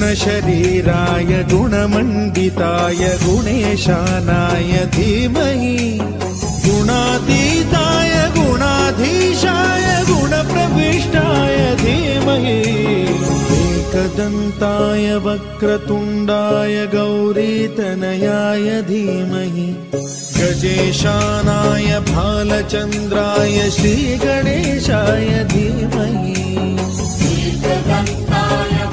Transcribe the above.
गुणशरीराय गुणमण्डिताय गुणेशानाय धीमहि गुणातीताय गुणाधीशाय गुणप्रविष्टाय धीमहि एकदन्ताय वक्रतुण्डाय गौरीतनयाय धीमहि गजेशानाय भालचन्द्राय श्रीगणेशाय धीमहि एकदन्ताय